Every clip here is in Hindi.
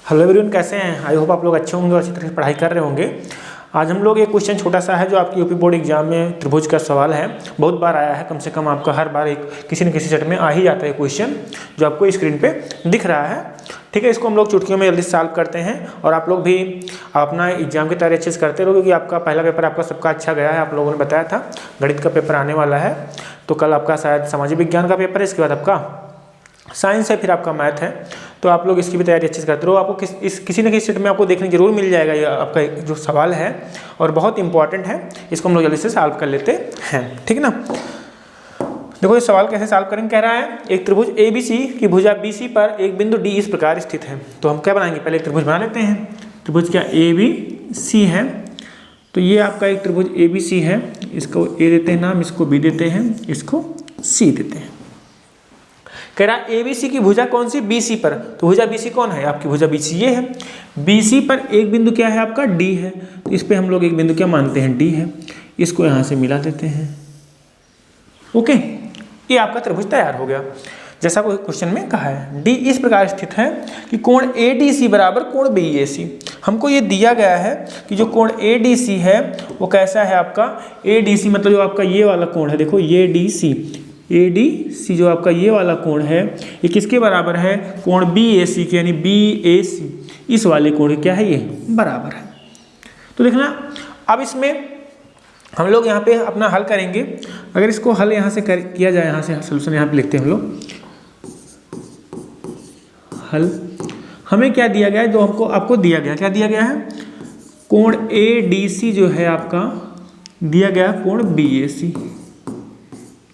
हेलो एवरीवन, कैसे हैं? आई होप आप लोग अच्छे होंगे और अच्छी तरह से पढ़ाई कर रहे होंगे। आज हम लोग एक क्वेश्चन छोटा सा है जो आपकी यूपी बोर्ड एग्जाम में त्रिभुज का सवाल है, बहुत बार आया है। कम से कम आपका हर बार एक किसी न किसी सेट में आ ही जाता है क्वेश्चन जो आपको स्क्रीन पे दिख रहा है। ठीक है, इसको हम लोग चुटकियों में जल्दी सॉल्व करते हैं और आप लोग भी अपना एग्जाम की तैयारी अच्छे से करते रहो, क्योंकि आपका पहला पेपर आपका सबका अच्छा गया है। आप लोगों ने बताया था गणित का पेपर आने वाला है, तो कल आपका शायद सामाजिक विज्ञान का पेपर है, इसके बाद आपका साइंस है, फिर आपका मैथ है। तो आप लोग इसकी भी तैयारी अच्छे से करते रहो। आपको किसी न किसी सेट में आपको देखने जरूर मिल जाएगा ये आपका जो सवाल है, और बहुत इंपॉर्टेंट है। इसको हम लोग जल्दी से सॉल्व कर लेते हैं, ठीक है ना। देखो ये सवाल कैसे सॉल्व करेंगे। कह रहा है एक त्रिभुज ABC की भुजा BC पर एक बिंदु D इस प्रकार स्थित है। तो हम क्या बनाएंगे, पहले एक त्रिभुज बना लेते हैं। त्रिभुज क्या ABC है, तो ये आपका एक त्रिभुज ABC है। इसको A देते हैं नाम, इसको B देते हैं, इसको C देते हैं। कह रहा ABC की भुजा कौन सी, BC पर। तो भुजा BC कौन है, आपकी भुजा BC ये है। BC पर एक बिंदु क्या है, आपका D है। तो इस पे हम लोग एक बिंदु क्या मानते हैं, D है। इसको यहाँ से मिला देते हैं। ओके, ये आपका त्रिभुज तैयार हो गया जैसा कोई क्वेश्चन में कहा है। D इस प्रकार स्थित है कि कोण ADC बराबर कोण BAC। हमको ये दिया गया है कि जो कोण ADC है वो कैसा है, आपका ADC मतलब जो आपका ये वाला कोण है, देखो ये ADC जो आपका ये वाला कोण है, ये किसके बराबर है, कोण BAC के, यानी BAC इस वाले कोण के क्या है, ये बराबर है। तो देखना अब इसमें हम लोग यहाँ पे अपना हल करेंगे। अगर इसको हल यहाँ से किया जाए, यहाँ से सोल्यूशन यहाँ पे लिखते हैं हम लोग। हल हमें क्या दिया गया है, जो हमको आपको दिया गया, क्या दिया गया है, कोण ADC जो है आपका दिया गया कोण BAC,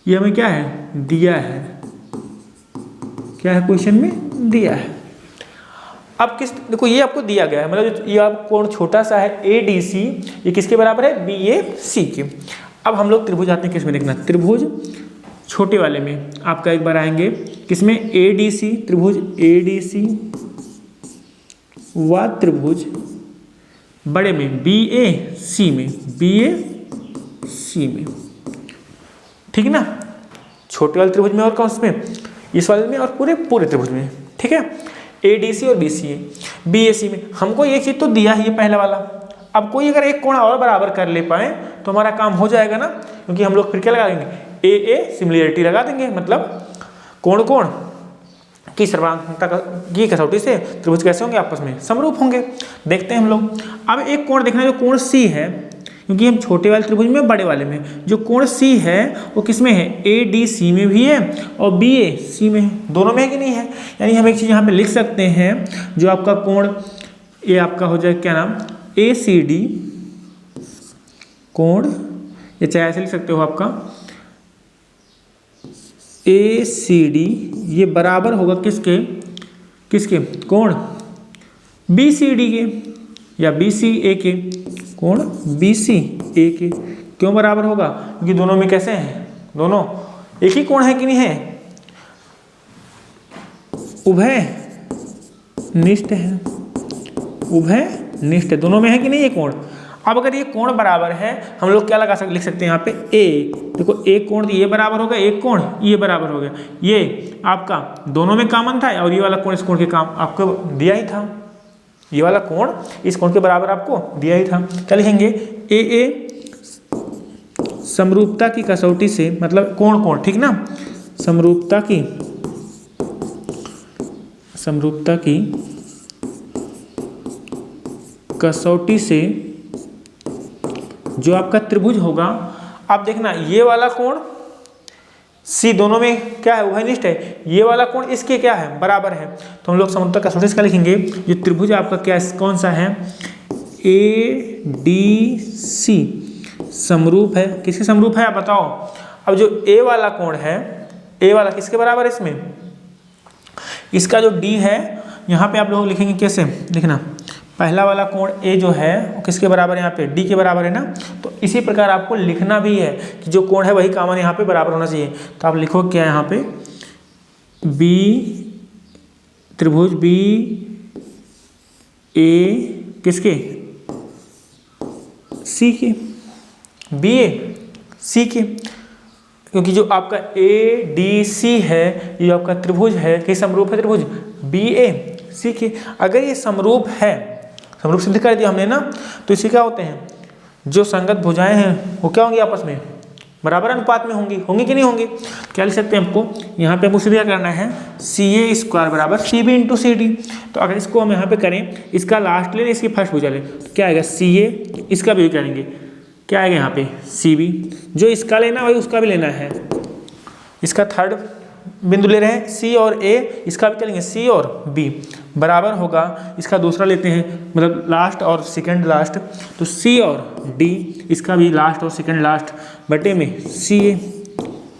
ये हमें क्या है, दिया है। क्या है, क्वेश्चन में दिया है। अब देखो ये आपको दिया गया है, मतलब ये आप कोण छोटा सा है ADC, ये किसके बराबर है, BAC के। अब हम लोग त्रिभुज आते हैं किस में, देखना त्रिभुज छोटे वाले में आपका एक बार आएंगे किसमें, ADC, त्रिभुज ADC व त्रिभुज बड़े में BAC में, ठीक है ना। छोटे वाले त्रिभुज में और कौन में, इस वाले में और पूरे त्रिभुज में, ठीक है। ADC और BAC में हमको ये चीज तो दिया ही है पहला वाला। अब कोई अगर एक कोण और बराबर कर ले पाए तो हमारा काम हो जाएगा ना, क्योंकि हम लोग फिर क्या लगा देंगे, AA सिमिलरिटी लगा देंगे, मतलब कोण की सर्वांगता की कसौटी से त्रिभुज कैसे होंगे, आपस में समरूप होंगे। देखते हैं हम लोग। अब एक कोण देखना, जो कोण C है, क्योंकि हम छोटे वाले त्रिभुज में बड़े वाले में, जो कोण C है वो किस में है, ADC में भी है और BAC में है, दोनों में है कि नहीं है। यानी हम एक चीज़ यहाँ पे लिख सकते हैं, जो आपका कोण ये आपका हो जाए क्या नाम, ACD कोण, ये चाहे ऐसे लिख सकते हो आपका ACD, ये बराबर होगा किसके कोण BCD के, या BCA के, कोण BCA के। क्यों बराबर होगा, क्योंकि दोनों में कैसे हैं, दोनों एक ही कोण है कि नहीं है, उभय निष्ठ है, दोनों में है कि नहीं ये कोण। अब अगर ये कोण बराबर है, हम लोग क्या लिख सकते हैं यहाँ पे A। देखो एक कोण ये बराबर हो गया, एक कोण ये बराबर हो गया, ये आपका दोनों में कॉमन था, और ये वाला कोण इस कोण के काम आपको दिया ही था, ये वाला कोण इस कोण के बराबर आपको दिया ही था। क्या लिखेंगे, AA समरूपता की कसौटी से, मतलब कोण, ठीक ना, समरूपता की कसौटी से जो आपका त्रिभुज होगा। अब देखना ये वाला कोण C दोनों में क्या है, उभयनिष्ठ है। ये वाला कोण इसके क्या है, बराबर है। तो हम लोग समरूपता कसौटी से क्या लिखेंगे, ये त्रिभुज आपका क्या कौन सा है, ADC समरूप है। किसके समरूप है आप बताओ। अब जो A वाला कोण है, A वाला किसके बराबर है, इसमें इसका जो D है, यहाँ पे आप लोग लिखेंगे कैसे, देखना पहला वाला कोण A जो है वो किसके बराबर है, यहाँ पे D के बराबर है ना। तो इसी प्रकार आपको लिखना भी है कि जो कोण है वही कॉमन यहाँ पे बराबर होना चाहिए। तो आप लिखो क्या यहाँ पे, त्रिभुज BA किसके, C के, BAC के, क्योंकि जो आपका ADC है ये आपका त्रिभुज है, किस समरूप है त्रिभुज, BA सीखिए। अगर ये समरूप है, समरूप सिद्ध कर दिया हमने ना, तो इससे क्या होते हैं, जो संगत भुजाएं हैं वो क्या होंगी, आपस में बराबर अनुपात में होंगी, होंगी कि नहीं होंगी। क्या लिख सकते हैं आपको, यहाँ पे हमको सीधा करना है CA² बराबर CB इंटू CD। तो अगर इसको हम यहाँ पे करें, इसका लास्ट ले, इसकी फर्स्ट भुजा ले, तो क्या आएगा CA, इसका भी करेंगे, क्या आएगा यहाँ पे CB, जो इसका लेना वही उसका भी लेना है। इसका थर्ड बिंदु ले रहे हैं C और A, इसका भी करेंगे C और B, बराबर होगा इसका दूसरा लेते हैं, मतलब लास्ट और सेकंड लास्ट, तो C और D, इसका भी लास्ट और सेकंड लास्ट बटे में CA,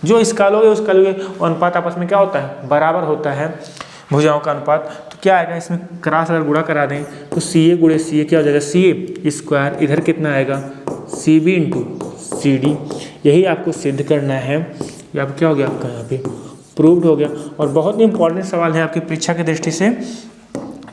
जो इसका लोगे उसका लोगे, और अनुपात आपस में क्या होता है, बराबर होता है भुजाओं का अनुपात। तो क्या आएगा, इसमें क्रॉस अगर गुणा करा दें तो CA गुणे CA क्या हो जाएगा, CA², इधर कितना आएगा CB इंटू CD। यही आपको सिद्ध करना है। ये आप क्या हो गया, आपका यहाँ पे प्रूव्ड हो गया। और बहुत ही इंपॉर्टेंट सवाल है आपकी परीक्षा की दृष्टि से,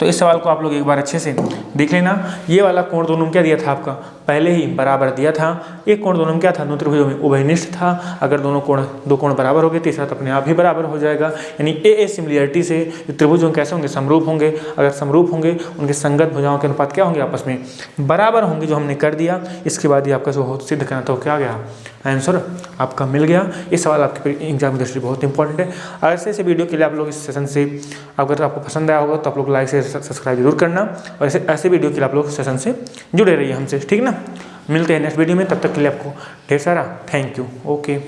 तो इस सवाल को आप लोग एक बार अच्छे से देख लेना। ये वाला कोण दोनों में क्या दिया था, आपका पहले ही बराबर दिया था। एक कोण दोनों में क्या था, दोनों त्रिभुजों में उभयनिष्ठ था। अगर दो कोण बराबर हो गए, तीसरा तो अपने आप ही बराबर हो जाएगा। यानी ए सिमिलरिटी से त्रिभुजों कैसे होंगे, समरूप होंगे। अगर समरूप होंगे, उनके संगत भुजाओं के अनुपात क्या होंगे, आपस में बराबर होंगे, जो हमने कर दिया। इसके बाद ही आपका जो सिद्ध करना था वो क्या गया, आंसर आपका मिल गया। ये सवाल आपके एग्जाम की दृष्टि बहुत इंपॉर्टेंट है। अगर ऐसे विडियो के लिए आप लोग इस सेशन से, अगर आपको पसंद आया होगा तो आप लोग लाइक से सब्सक्राइब जरूर करना, और ऐसे वीडियो के लिए आप लोग सेशन से जुड़े रहिए हमसे, ठीक ना। मिलते हैं नेक्स्ट वीडियो में, तब तक के लिए आपको ढेर सारा थैंक यू। ओके।